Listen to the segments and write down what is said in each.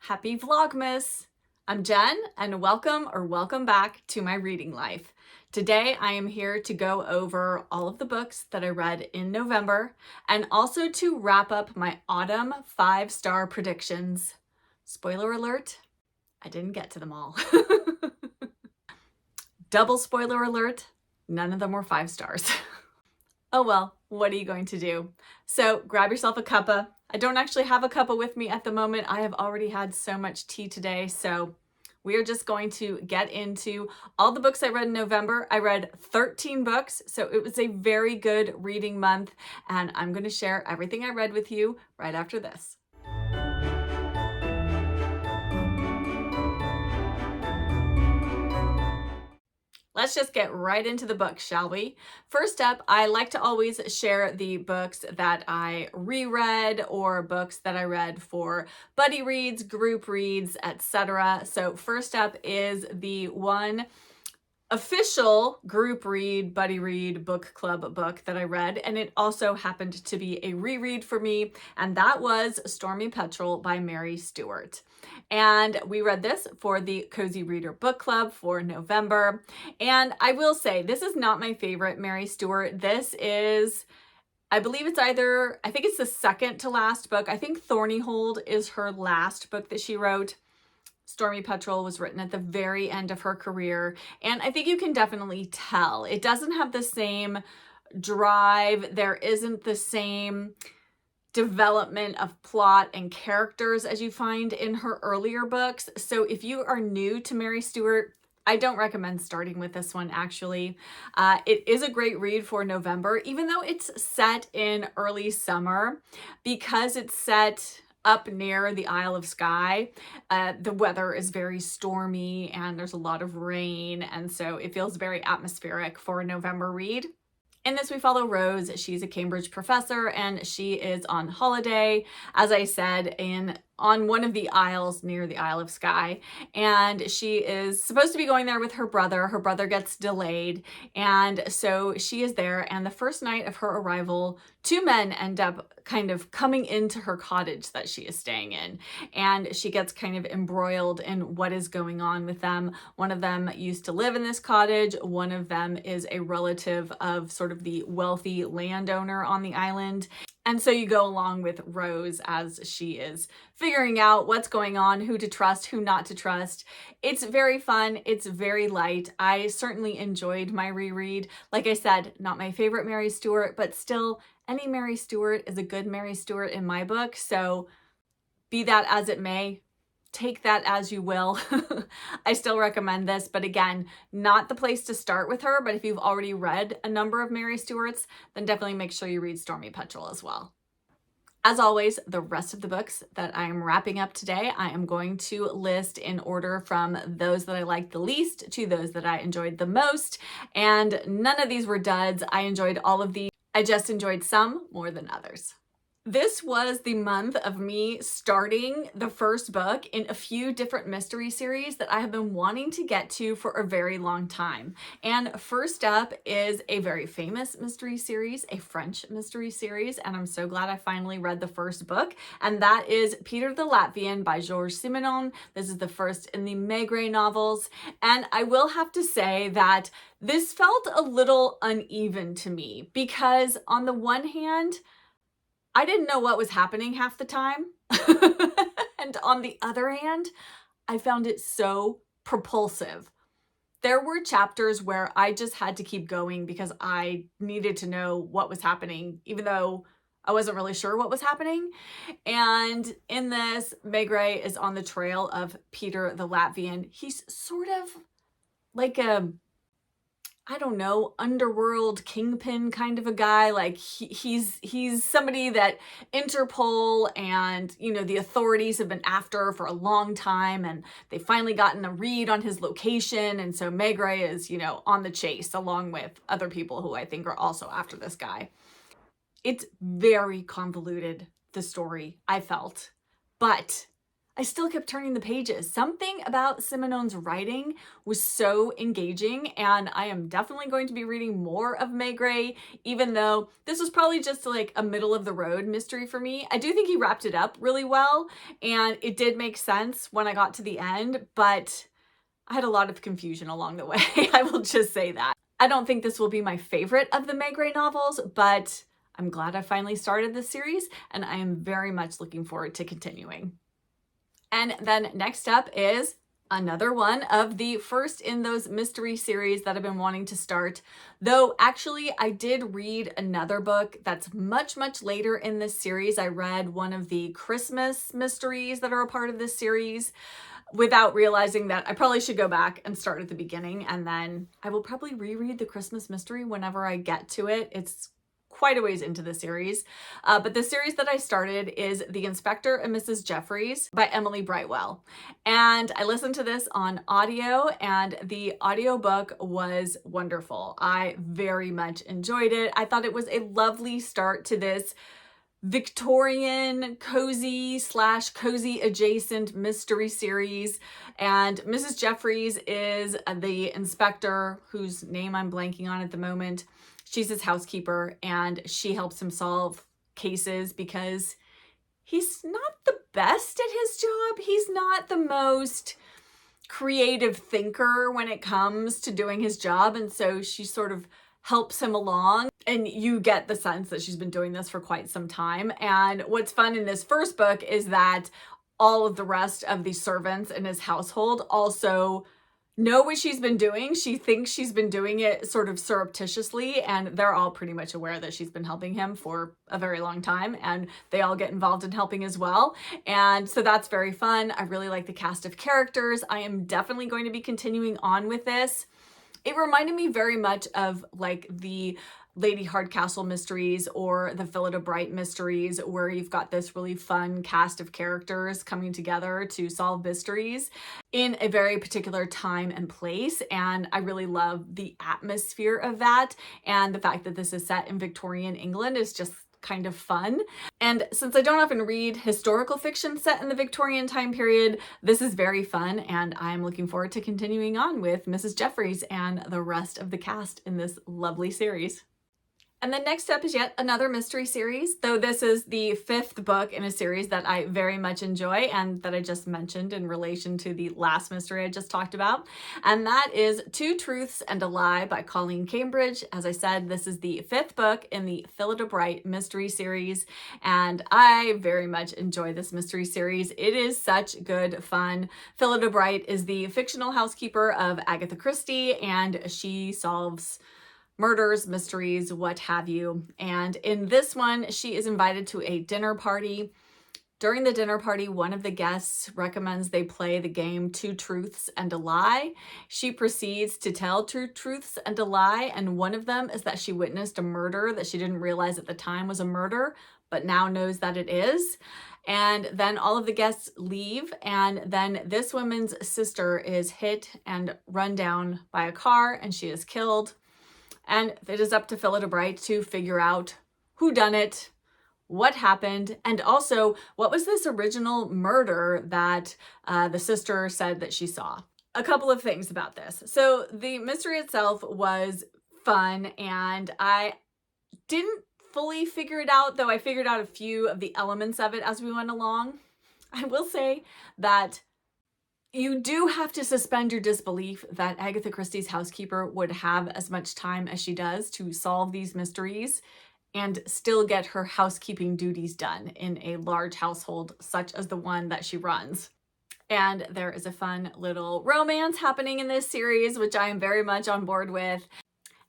Happy Vlogmas! I'm Jen and welcome back to my reading life. Today I am here to go over all of the books that I read in November and also to wrap up my autumn 5-star predictions. Spoiler alert, I didn't get to them all. Double spoiler alert, none of them were 5 stars. Oh well, what are you going to do? So grab yourself a cuppa. I don't actually have a cuppa with me at the moment. I have already had so much tea today, so we are just going to get into all the books I read in November. I read 13 books, so it was a very good reading month, and I'm going to share everything I read with you right after this. Let's just get right into the books, shall we? First up, I like to always share the books that I reread or books that I read for buddy reads, group reads, etc. So first up is the one official group read, buddy read, book club book that I read, and it also happened to be a reread for me, and that was Stormy Petrel by Mary Stewart. And we read this for the Cozy Reader Book Club for November. And I will say, this is not my favorite Mary Stewart. This is, I believe it's either, I think it's the second to last book. I think Thornyhold is her last book that she wrote. Stormy Petrel was written at the very end of her career, and I think you can definitely tell. It doesn't have the same drive. There isn't the same development of plot and characters as you find in her earlier books. So if you are new to Mary Stewart, I don't recommend starting with this one, actually. It is a great read for November, even though it's set in early summer, because it's set up near the Isle of Skye. The weather is very stormy and there's a lot of rain, and so it feels very atmospheric for a November read. In this, we follow Rose. She's a Cambridge professor and she is on holiday, as I said, on one of the isles near the Isle of Skye, and she is supposed to be going there with her brother. Her brother gets delayed, and so she is there, and the first night of her arrival, 2 men end up kind of coming into her cottage that she is staying in, and she gets kind of embroiled in what is going on with them. One of them used to live in this cottage. One of them is a relative of sort of the wealthy landowner on the island. And so you go along with Rose as she is figuring out what's going on, who to trust, who not to trust. It's very fun. It's very light. I certainly enjoyed my reread. Like I said, not my favorite Mary Stewart, but still any Mary Stewart is a good Mary Stewart in my book. So be that as it may, take that as you will. I still recommend this, but again, not the place to start with her. But if you've already read a number of Mary Stewart's, then definitely make sure you read Stormy Petrel as well. As always, the rest of the books that I am wrapping up today, I am going to list in order from those that I liked the least to those that I enjoyed the most. And none of these were duds. I enjoyed all of these. I just enjoyed some more than others. This was the month of me starting the first book in a few different mystery series that I have been wanting to get to for a very long time. And first up is a very famous mystery series, a French mystery series, and I'm so glad I finally read the first book, and that is Peter the Latvian by Georges Simenon. This is the first in the Maigret novels, and I will have to say that this felt a little uneven to me because on the one hand, I didn't know what was happening half the time. And on the other hand, I found it so propulsive. There were chapters where I just had to keep going because I needed to know what was happening, even though I wasn't really sure what was happening. And in this, Maigret is on the trail of Peter the Latvian. He's sort of like a, I don't know, underworld kingpin kind of a guy. Like he's somebody that Interpol and, you know, the authorities have been after for a long time, and they finally gotten a read on his location. And so Maigret is, you know, on the chase along with other people who I think are also after this guy. It's very convoluted, the story, I felt, but I still kept turning the pages. Something about Simenone's writing was so engaging, and I am definitely going to be reading more of Maigret, even though this was probably just like a middle of the road mystery for me. I do think he wrapped it up really well, and it did make sense when I got to the end, but I had a lot of confusion along the way. I will just say that. I don't think this will be my favorite of the Maigret novels, but I'm glad I finally started this series, and I am very much looking forward to continuing. And then next up is another one of the first in those mystery series that I've been wanting to start. Though actually I did read another book that's much, much later in this series. I read one of the Christmas mysteries that are a part of this series without realizing that I probably should go back and start at the beginning, and then I will probably reread the Christmas mystery whenever I get to it. It's quite a ways into the series. But the series that I started is The Inspector and Mrs. Jeffries by Emily Brightwell. And I listened to this on audio, and the audiobook was wonderful. I very much enjoyed it. I thought it was a lovely start to this Victorian cozy / cozy adjacent mystery series. And Mrs. Jeffries is the inspector whose name I'm blanking on at the moment. She's his housekeeper, and she helps him solve cases because he's not the best at his job. He's not the most creative thinker when it comes to doing his job. And so she sort of helps him along, and you get the sense that she's been doing this for quite some time. And what's fun in this first book is that all of the rest of the servants in his household also know what she's been doing. She thinks she's been doing it sort of surreptitiously, and they're all pretty much aware that she's been helping him for a very long time, and they all get involved in helping as well. And so that's very fun. I really like the cast of characters. I am definitely going to be continuing on with this. It reminded me very much of like the Lady Hardcastle mysteries or the Philida Bright mysteries, where you've got this really fun cast of characters coming together to solve mysteries in a very particular time and place. And I really love the atmosphere of that. And the fact that this is set in Victorian England is just kind of fun. And since I don't often read historical fiction set in the Victorian time period, this is very fun, and I'm looking forward to continuing on with Mrs. Jeffries and the rest of the cast in this lovely series. And then next up is yet another mystery series, though this is the 5th book in a series that I very much enjoy and that I just mentioned in relation to the last mystery I just talked about. And that is Two Truths and a Lie by Colleen Cambridge. As I said, this is the 5th book in the Philida Bright mystery series, and I very much enjoy this mystery series. It is such good fun. Philida Bright is the fictional housekeeper of Agatha Christie, and she solves murders, mysteries, what have you. And in this one, she is invited to a dinner party. During the dinner party, one of the guests recommends they play the game Two Truths and a Lie. She proceeds to tell two truths and a lie, and one of them is that she witnessed a murder that she didn't realize at the time was a murder, but now knows that it is. And then all of the guests leave, and then this woman's sister is hit and run down by a car, and she is killed. And it is up to Philida Bright to figure out who done it, what happened, and also what was this original murder that the sister said that she saw. A couple of things about this. So the mystery itself was fun, and I didn't fully figure it out, though I figured out a few of the elements of it as we went along. I will say that you do have to suspend your disbelief that Agatha Christie's housekeeper would have as much time as she does to solve these mysteries and still get her housekeeping duties done in a large household such as the one that she runs. And there is a fun little romance happening in this series, which I am very much on board with.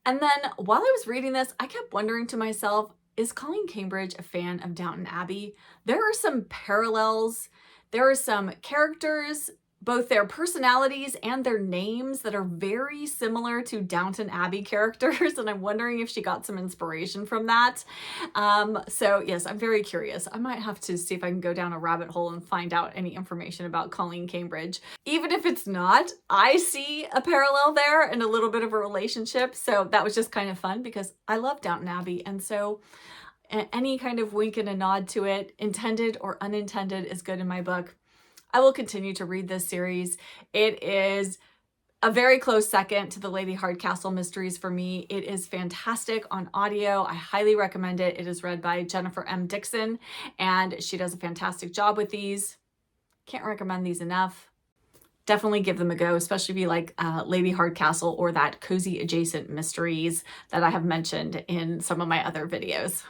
And then while I was reading this, I kept wondering to myself, is Colleen Cambridge a fan of Downton Abbey? There are some parallels. There are some characters, both their personalities and their names, that are very similar to Downton Abbey characters, and I'm wondering if she got some inspiration from that. So yes, I'm very curious. I might have to see if I can go down a rabbit hole and find out any information about Colleen Cambridge. Even if it's not, I see a parallel there and a little bit of a relationship, so that was just kind of fun because I love Downton Abbey, and so any kind of wink and a nod to it, intended or unintended, is good in my book. I will continue to read this series. It is a very close second to the Lady Hardcastle mysteries for me. It is fantastic on audio. I highly recommend it. It is read by Jennifer M. Dixon, and she does a fantastic job with these. Can't recommend these enough. Definitely give them a go, especially if you like Lady Hardcastle or that cozy adjacent mysteries that I have mentioned in some of my other videos.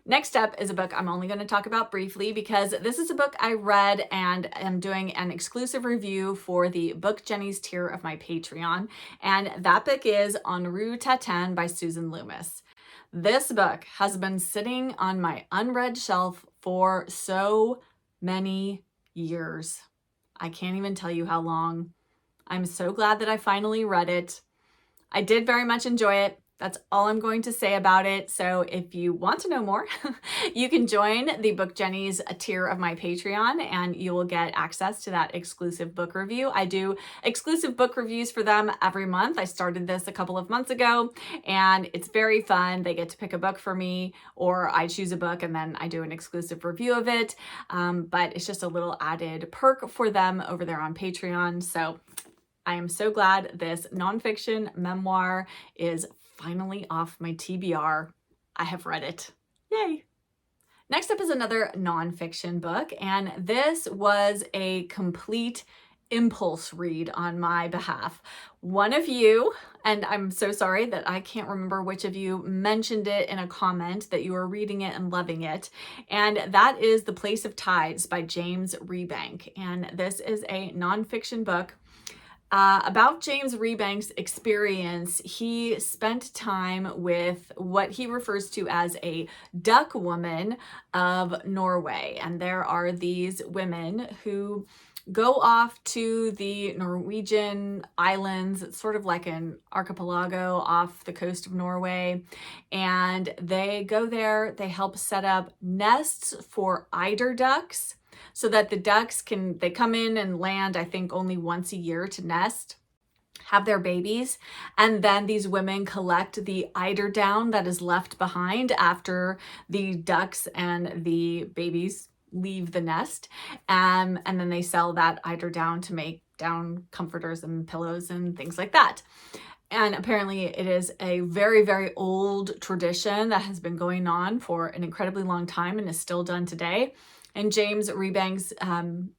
Next up is a book I'm only going to talk about briefly because this is a book I read and am doing an exclusive review for the Book Jenny's tier of my Patreon. And that book is En Rue Tatin by Susan Loomis. This book has been sitting on my unread shelf for so many years. I can't even tell you how long. I'm so glad that I finally read it. I did very much enjoy it. That's all I'm going to say about it. So if you want to know more, you can join the Book Jenny's tier of my Patreon and you will get access to that exclusive book review. I do exclusive book reviews for them every month. I started this a couple of months ago and it's very fun. They get to pick a book for me, or I choose a book and then I do an exclusive review of it. But it's just a little added perk for them over there on Patreon. So I am so glad this nonfiction memoir is finally off my TBR. I have read it. Yay! Next up is another nonfiction book, and this was a complete impulse read on my behalf. One of you, and I'm so sorry that I can't remember which of you, mentioned it in a comment that you were reading it and loving it, and that is The Place of Tides by James Rebank. And this is a nonfiction book about James Rebank's experience. He spent time with what he refers to as a duck woman of Norway. And there are these women who go off to the Norwegian islands. It's sort of like an archipelago off the coast of Norway. And they go there, they help set up nests for eider ducks, so that the ducks they come in and land, I think, only once a year to nest, have their babies, and then these women collect the eider down that is left behind after the ducks and the babies leave the nest, and then they sell that eider down to make down comforters and pillows and things like that. And apparently it is a very, very old tradition that has been going on for an incredibly long time and is still done today. And James Rebanks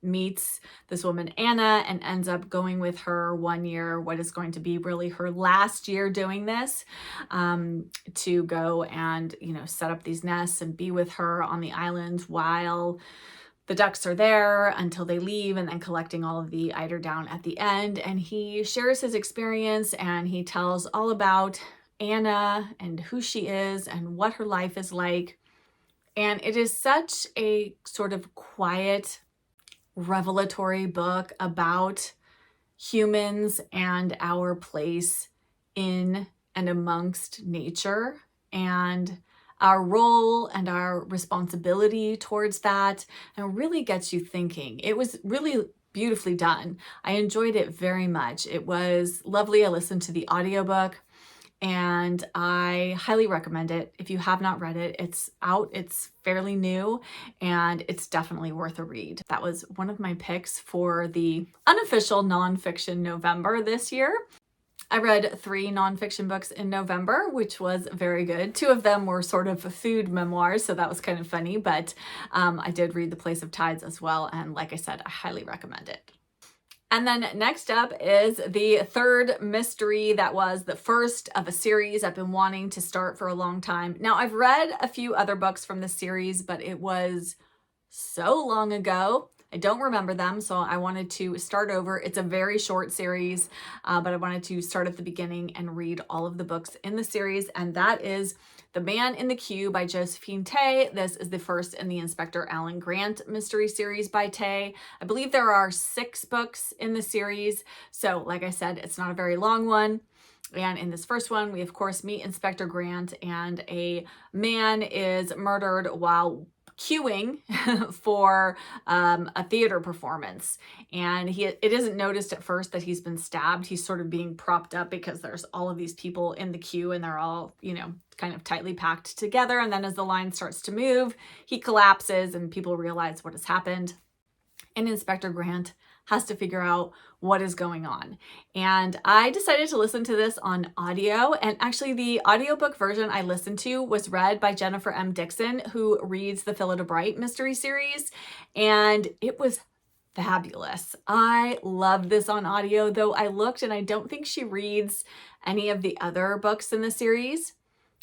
meets this woman, Anna, and ends up going with her 1 year, what is going to be really her last year doing this, to go and, set up these nests and be with her on the island while the ducks are there until they leave, and then collecting all of the eider down at the end. And he shares his experience and he tells all about Anna and who she is and what her life is like. And it is such a sort of quiet, revelatory book about humans and our place in and amongst nature and our role and our responsibility towards that, and really gets you thinking. It was really beautifully done. I enjoyed it very much. It was lovely. I listened to the audiobook. And I highly recommend it. If you have not read it, it's out, it's fairly new, and it's definitely worth a read. That was one of my picks for the unofficial nonfiction November this year. I read 3 nonfiction books in November, which was very good. 2 of them were sort of food memoirs, so that was kind of funny, but I did read The Place of Tides as well, and like I said, I highly recommend it. And then next up is the third mystery that was the first of a series I've been wanting to start for a long time. Now, I've read a few other books from this series, but it was so long ago. I don't remember them, so I wanted to start over. It's a very short series, but I wanted to start at the beginning and read all of the books in the series, and that is The Man in the Queue by Josephine Tey. This is the first in the Inspector Alan Grant mystery series by Tey. I believe there are 6 books in the series, so like I said, it's not a very long one. And in this first one, we of course meet Inspector Grant, and a man is murdered while queuing for a theater performance, and it isn't noticed at first that he's been stabbed. He's sort of being propped up because there's all of these people in the queue and they're all, kind of tightly packed together, and then as the line starts to move, he collapses and people realize what has happened. and Inspector Grant has to figure out what is going on. And I decided to listen to this on audio, and actually the audiobook version I listened to was read by Jennifer M. Dixon, who reads the Philida Bright mystery series, and it was fabulous. I love this on audio, though I looked and I don't think she reads any of the other books in the series.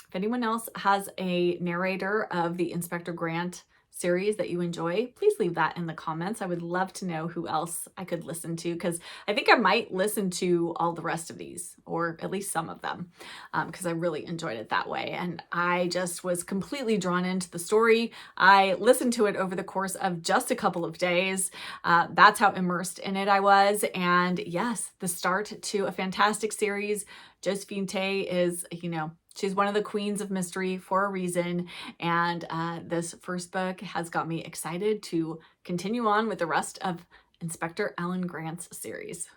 If anyone else has a narrator of the Inspector Grant series that you enjoy, please leave that in the comments. I would love to know who else I could listen to, because I think I might listen to all the rest of these, or at least some of them, because I really enjoyed it that way. And I just was completely drawn into the story. I listened to it over the course of just a couple of days. That's how immersed in it I was. And yes, the start to a fantastic series. Josephine Tey is, she's one of the queens of mystery for a reason, and this first book has got me excited to continue on with the rest of Inspector Alan Grant's series.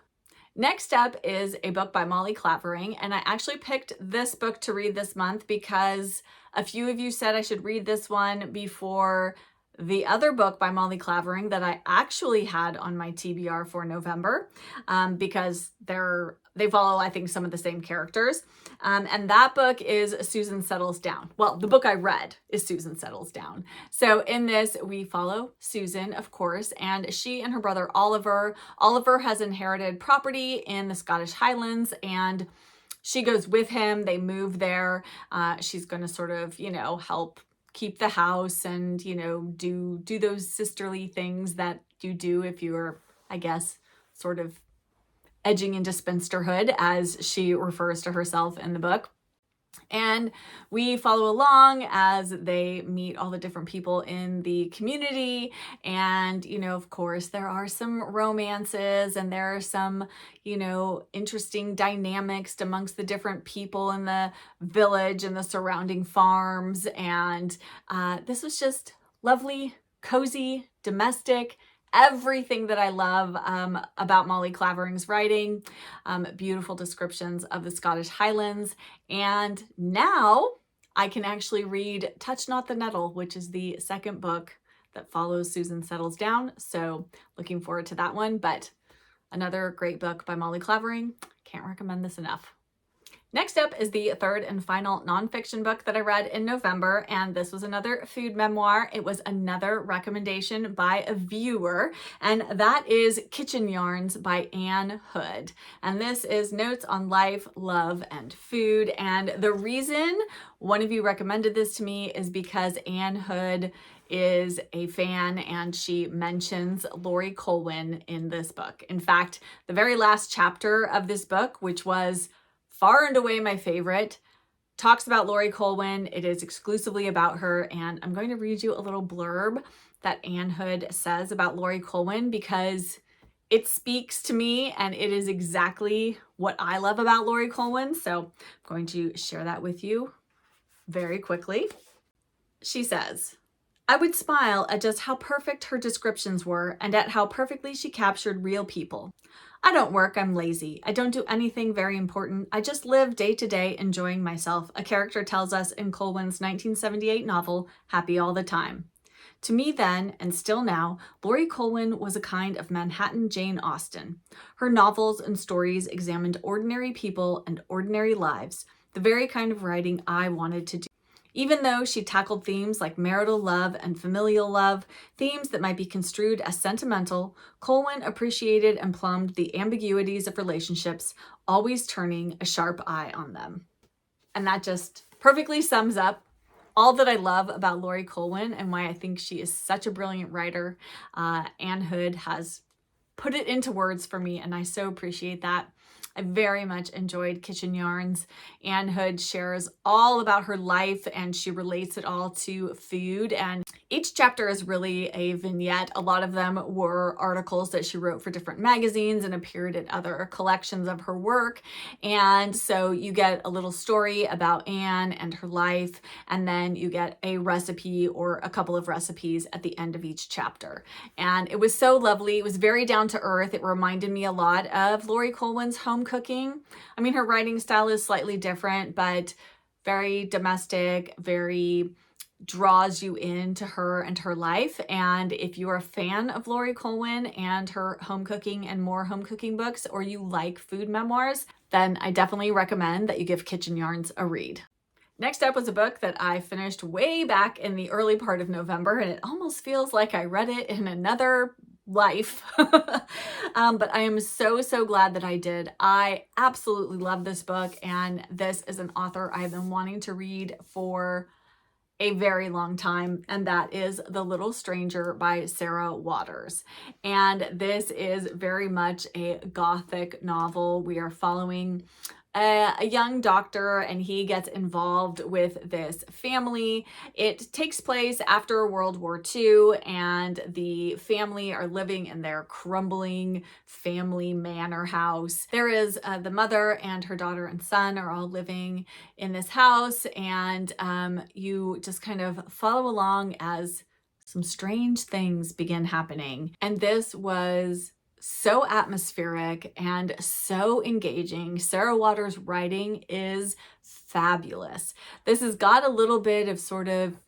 Next up is a book by Molly Clavering, and I actually picked this book to read this month because a few of you said I should read this one before the other book by Molly Clavering that I actually had on my TBR for November, because they follow, I think, some of the same characters. And that book is Susan Settles Down. Well, the book I read is Susan Settles Down. So in this, we follow Susan, of course, and she and her brother Oliver. Oliver has inherited property in the Scottish Highlands, and she goes with him. They move there. She's going to sort of, help keep the house and, do those sisterly things that you do if you're, I guess, sort of edging into spinsterhood, as she refers to herself in the book. And we follow along as they meet all the different people in the community. And, of course, there are some romances and there are some, interesting dynamics amongst the different people in the village and the surrounding farms. And this was just lovely, cozy, domestic, everything that I love about Molly Clavering's writing. Beautiful descriptions of the Scottish Highlands. And now I can actually read Touch Not the Nettle, which is the second book that follows Susan Settles Down. So looking forward to that one. But another great book by Molly Clavering. Can't recommend this enough. Next up is the third and final nonfiction book that I read in November, and this was another food memoir. It was another recommendation by a viewer, and that is Kitchen Yarns by Anne Hood. And this is notes on life, love, and food. And the reason one of you recommended this to me is because Anne Hood is a fan, and she mentions Laurie Colwin in this book. In fact, the very last chapter of this book, which was far and away my favorite, talks about Laurie Colwin. It is exclusively about her, and I'm going to read you a little blurb that Anne Hood says about Laurie Colwin because it speaks to me and it is exactly what I love about Laurie Colwin. So I'm going to share that with you very quickly. She says, "I would smile at just how perfect her descriptions were and at how perfectly she captured real people. I don't work, I'm lazy. I don't do anything very important. I just live day to day enjoying myself," a character tells us in Colwin's 1978 novel, Happy All the Time. To me then, and still now, Laurie Colwin was a kind of Manhattan Jane Austen. Her novels and stories examined ordinary people and ordinary lives, the very kind of writing I wanted to do. Even though she tackled themes like marital love and familial love, themes that might be construed as sentimental, Colwin appreciated and plumbed the ambiguities of relationships, always turning a sharp eye on them. And that just perfectly sums up all that I love about Laurie Colwin and why I think she is such a brilliant writer. Anne Hood has put it into words for me, and I so appreciate that. I very much enjoyed Kitchen Yarns. Anne Hood shares all about her life and she relates it all to food. And each chapter is really a vignette. A lot of them were articles that she wrote for different magazines and appeared in other collections of her work. And so you get a little story about Anne and her life, and then you get a recipe or a couple of recipes at the end of each chapter. And it was so lovely. It was very down to earth. It reminded me a lot of Laurie Colwin's home cooking. I mean, her writing style is slightly different, but very domestic, very draws you into her and her life. And if you're a fan of Laurie Colwin and her home cooking and more home cooking books, or you like food memoirs, then I definitely recommend that you give Kitchen Yarns a read. Next up was a book that I finished way back in the early part of November, and it almost feels like I read it in another life. But I am so glad that I did. I absolutely love this book, and this is an author I've been wanting to read for a very long time, and that is The Little Stranger by Sarah Waters. And this is very much a gothic novel. We are following a young doctor, and he gets involved with this family. It takes place after World War II, and the family are living in their crumbling family manor house. There is the mother and her daughter and son are all living in this house, and you just kind of follow along as some strange things begin happening. And this was so atmospheric and so engaging. Sarah Waters' writing is fabulous. This has got a little bit of sort of,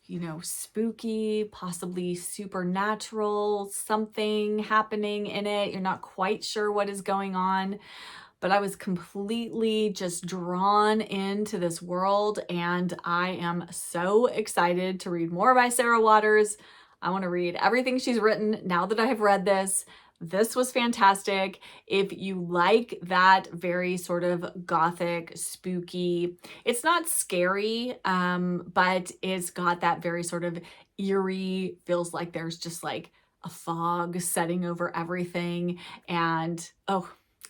spooky, possibly supernatural, something happening in it. You're not quite sure what is going on, but I was completely just drawn into this world, and I am so excited to read more by Sarah Waters. I want to read everything she's written now that I have read this. This was fantastic. If you like that very sort of gothic, spooky, it's not scary, but it's got that very sort of eerie, feels like there's just like a fog setting over everything. And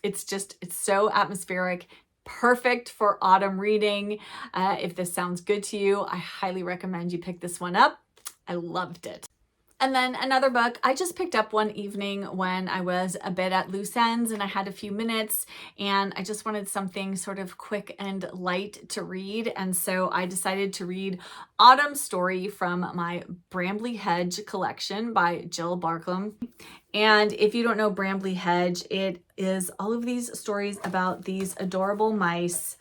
it's so atmospheric. Perfect for autumn reading. If this sounds good to you, I highly recommend you pick this one up. I loved it. And then another book, I just picked up one evening when I was a bit at loose ends and I had a few minutes, and I just wanted something sort of quick and light to read. And so I decided to read Autumn Story from my Brambley Hedge collection by Jill Barklam. And if you don't know Brambley Hedge, it is all of these stories about these adorable mice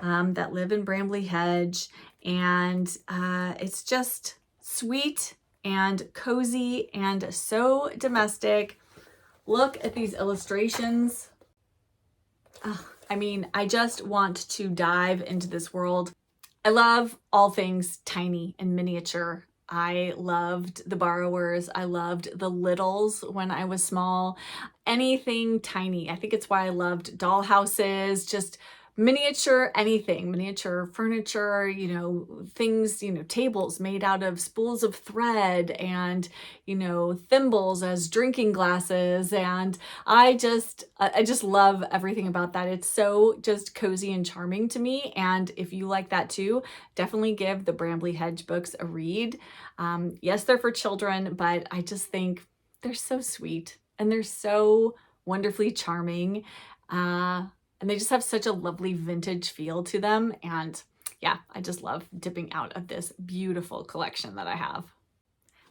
that live in Brambley Hedge. And it's just sweet and cozy and so domestic. Look at these illustrations. I just want to dive into this world. I love all things tiny and miniature. I loved the Borrowers. I loved the Littles when I was small. Anything tiny. I think it's why I loved doll houses, just miniature anything, miniature furniture, things, tables made out of spools of thread, and, thimbles as drinking glasses. And I just love everything about that. It's so just cozy and charming to me. And if you like that too, definitely give the Brambley Hedge books a read. Yes, they're for children, but I just think they're so sweet and they're so wonderfully charming. And they just have such a lovely vintage feel to them. And yeah, I just love dipping out of this beautiful collection that I have.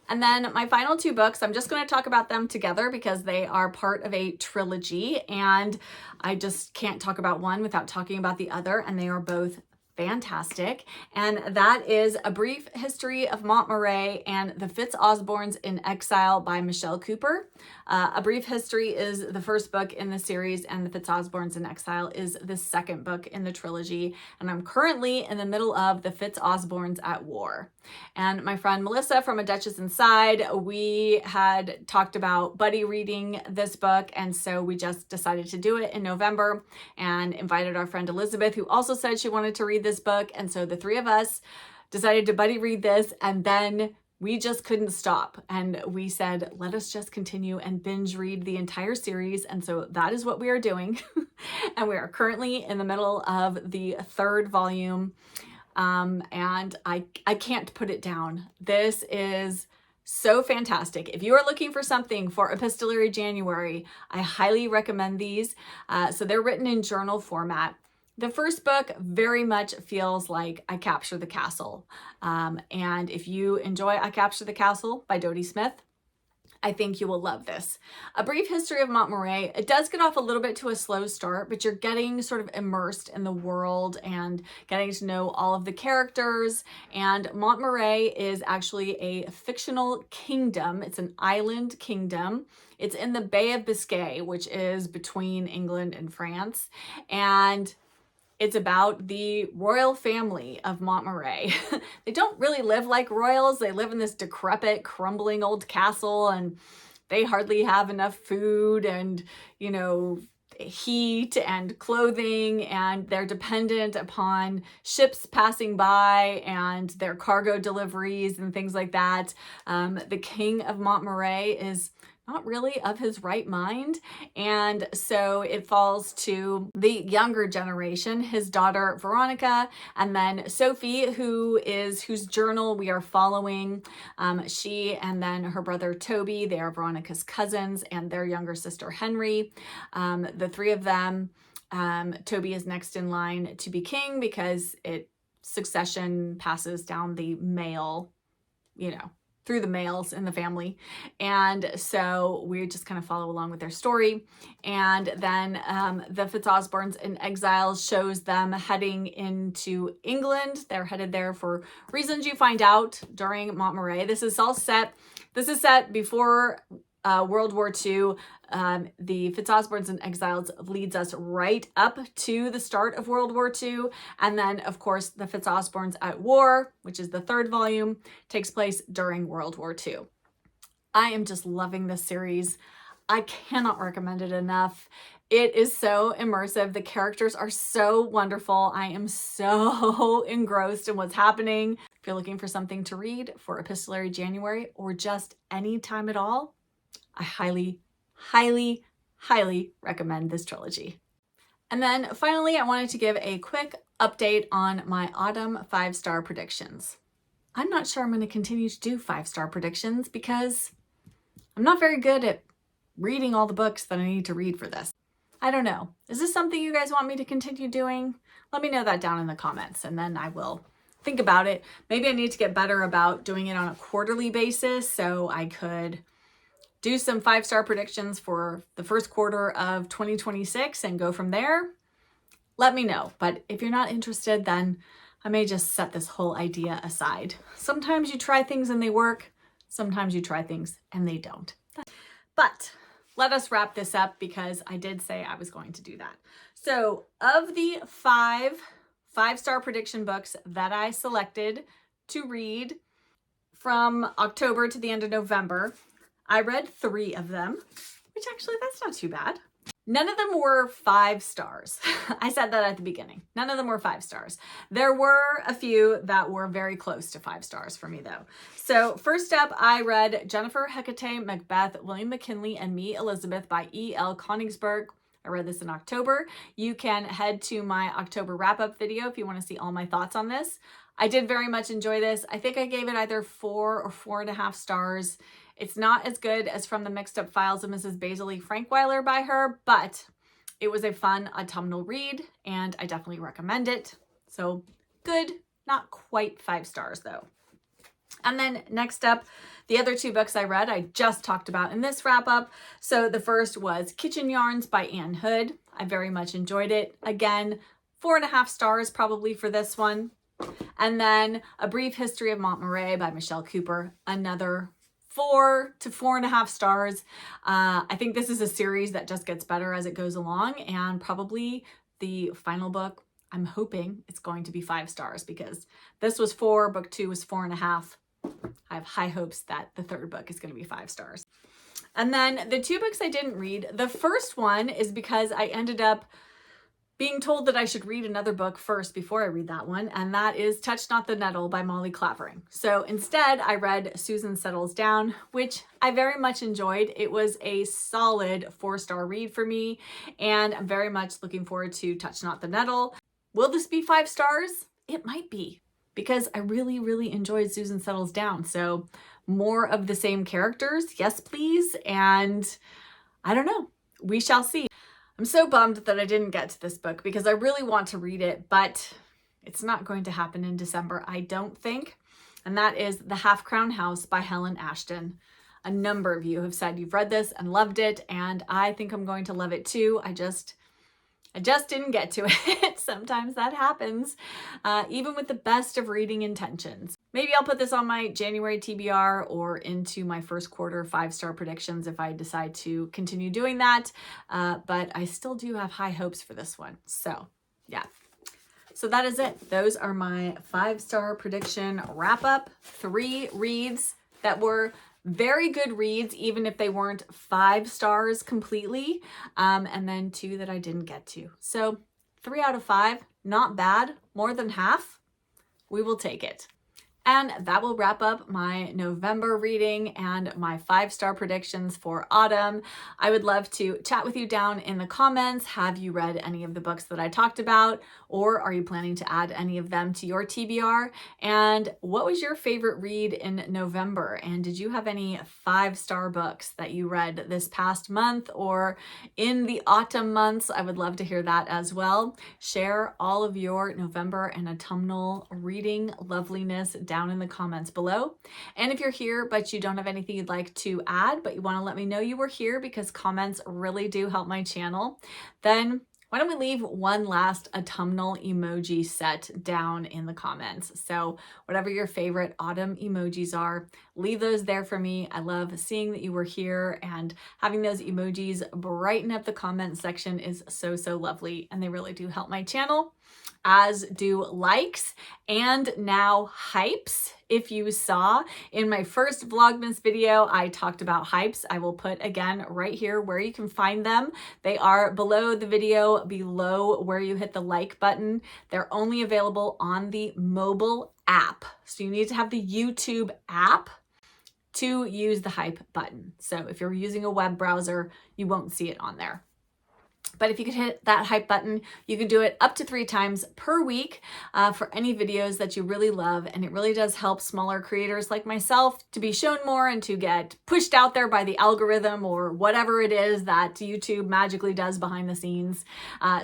And then my final two books, I'm just going to talk about them together because they are part of a trilogy, and I just can't talk about one without talking about the other, and they are both fantastic. And that is A Brief History of Montmoret and The Fitz-Osbornes in Exile by Michelle Cooper. A Brief History is the first book in the series, and The Fitz-Osbornes in Exile is the second book in the trilogy. And I'm currently in the middle of The Fitz-Osbornes at War. And my friend Melissa from A Duchess Inside, we had talked about buddy reading this book, and so we just decided to do it in November and invited our friend Elizabeth, who also said she wanted to read this book. And so the three of us decided to buddy read this, and then we just couldn't stop. And we said, let us just continue and binge read the entire series. And so that is what we are doing. And we are currently in the middle of the third volume. And I can't put it down. This is so fantastic. If you are looking for something for Epistolary January, I highly recommend these. So they're written in journal format. The first book very much feels like I Capture the Castle. And if you enjoy I Capture the Castle by Dodie Smith, I think you will love this. A Brief History of Montmoret. It does get off a little bit to a slow start, but you're getting sort of immersed in the world and getting to know all of the characters. And Montmoret is actually a fictional kingdom. It's an island kingdom. It's in the Bay of Biscay, which is between England and France. And it's about the royal family of Montmoret. They don't really live like royals. They live in this decrepit, crumbling old castle, and they hardly have enough food and, you know, heat and clothing, and they're dependent upon ships passing by and their cargo deliveries and things like that. The King of Montmoret is not really of his right mind. And so it falls to the younger generation, his daughter Veronica, and then Sophie, whose journal we are following. She and then her brother Toby, they are Veronica's cousins, and their younger sister Henry. The three of them, Toby is next in line to be king because succession passes down the male, through the males in the family. And so we just kind of follow along with their story. And then the Fitzosbornes in Exile shows them heading into England. They're headed there for reasons you find out during Montmoret. This is set before World War II. The Fitzosbornes in Exiles leads us right up to the start of World War II. And then, of course, the Fitzosbornes at War, which is the third volume, takes place during World War II. I am just loving this series. I cannot recommend it enough. It is so immersive. The characters are so wonderful. I am so engrossed in what's happening. If you're looking for something to read for Epistolary January or just any time at all, I highly, highly, highly recommend this trilogy. And then finally, I wanted to give a quick update on my autumn 5-star predictions. I'm not sure I'm going to continue to do 5-star predictions because I'm not very good at reading all the books that I need to read for this. I don't know. Is this something you guys want me to continue doing? Let me know that down in the comments, and then I will think about it. Maybe I need to get better about doing it on a quarterly basis so I could do some 5-star predictions for the first quarter of 2026 and go from there. Let me know. But if you're not interested, then I may just set this whole idea aside. Sometimes you try things and they work. Sometimes you try things and they don't. But let us wrap this up because I did say I was going to do that. So of the 5-star prediction books that I selected to read from October to the end of November, I read 3 of them, which actually that's not too bad. None of them were 5 stars. I said that at the beginning. None of them were 5 stars. There were a few that were very close to 5 stars for me though. So first up, I read Jennifer Hecate Macbeth, William McKinley, and Me, Elizabeth by E.L. Konigsberg. I read this in October. You can head to my October wrap-up video if you want to see all my thoughts on this. I did very much enjoy this. I think I gave it either 4 or 4.5 stars. It's not as good as From the Mixed Up Files of Mrs. Basil Frankweiler by her, but it was a fun autumnal read and I definitely recommend it. So good, not quite 5 stars though. And then next up, the other 2 books I read, I just talked about in this wrap up. So the first was Kitchen Yarns by Anne Hood. I very much enjoyed it. Again, 4.5 stars probably for this one. And then A Brief History of Montmoret by Michelle Cooper, another 4 to 4.5 stars. I think this is a series that just gets better as it goes along, and probably the final book, I'm hoping it's going to be 5 stars because this was 4, book 2 was 4.5. I have high hopes that the third book is going to be 5 stars. And then the 2 books I didn't read, the first one is because I ended up being told that I should read another book first before I read that one, and that is Touch Not the Nettle by Molly Clavering. So instead, I read Susan Settles Down, which I very much enjoyed. It was a solid 4-star read for me, and I'm very much looking forward to Touch Not the Nettle. Will this be 5 stars? It might be, because I really, really enjoyed Susan Settles Down. So more of the same characters, yes please, and I don't know, we shall see. I'm so bummed that I didn't get to this book because I really want to read it, but it's not going to happen in December, I don't think. And that is The Half Crown House by Helen Ashton. a number of you have said you've read this and loved it, and I think I'm going to love it too. I just didn't get to it. Sometimes that happens, even with the best of reading intentions. Maybe I'll put this on my January TBR or into my first quarter 5-star predictions if I decide to continue doing that. But I still do have high hopes for this one. So yeah. So that is it. Those are my 5-star prediction wrap up. 3 reads that were very good reads, even if they weren't 5 stars completely. And then 2 that I didn't get to. So 3 out of 5, not bad, more than half. We will take it. And that will wrap up my November reading and my 5-star predictions for autumn. I would love to chat with you down in the comments. Have you read any of the books that I talked about? Or are you planning to add any of them to your TBR? And what was your favorite read in November? And did you have any 5-star books that you read this past month or in the autumn months? I would love to hear that as well. Share all of your November and autumnal reading loveliness down in the comments below. And if you're here but you don't have anything you'd like to add, but you want to let me know you were here because comments really do help my channel, then why don't we leave one last autumnal emoji set down in the comments? So whatever your favorite autumn emojis are, leave those there for me. I love seeing that you were here, and having those emojis brighten up the comment section is so, so lovely. And they really do help my channel, as do likes and now hypes. If you saw in my first Vlogmas video, I talked about hypes. I will put again right here where you can find them. They are below the video, below where you hit the like button. They're only available on the mobile app. So you need to have the YouTube app to use the hype button. So if you're using a web browser, you won't see it on there. But if you could hit that hype button, you can do it up to 3 times per week for any videos that you really love. And it really does help smaller creators like myself to be shown more and to get pushed out there by the algorithm or whatever it is that YouTube magically does behind the scenes.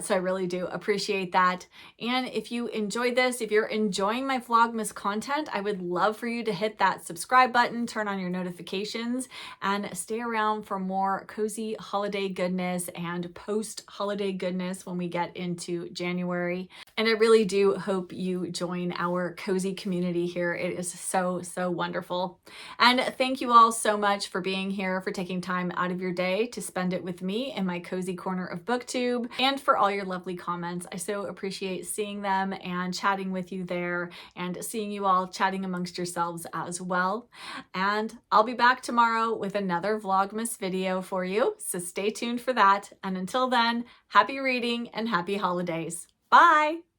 So I really do appreciate that. And if you enjoyed this, if you're enjoying my Vlogmas content, I would love for you to hit that subscribe button, turn on your notifications, and stay around for more cozy holiday goodness and post-holiday goodness when we get into January. And I really do hope you join our cozy community here. It is so, so wonderful. And thank you all so much for being here, for taking time out of your day to spend it with me in my cozy corner of BookTube, and for all your lovely comments. I so appreciate seeing them and chatting with you there, and seeing you all chatting amongst yourselves as well. And I'll be back tomorrow with another Vlogmas video for you, so stay tuned for that. And until then, happy reading and happy holidays. Bye!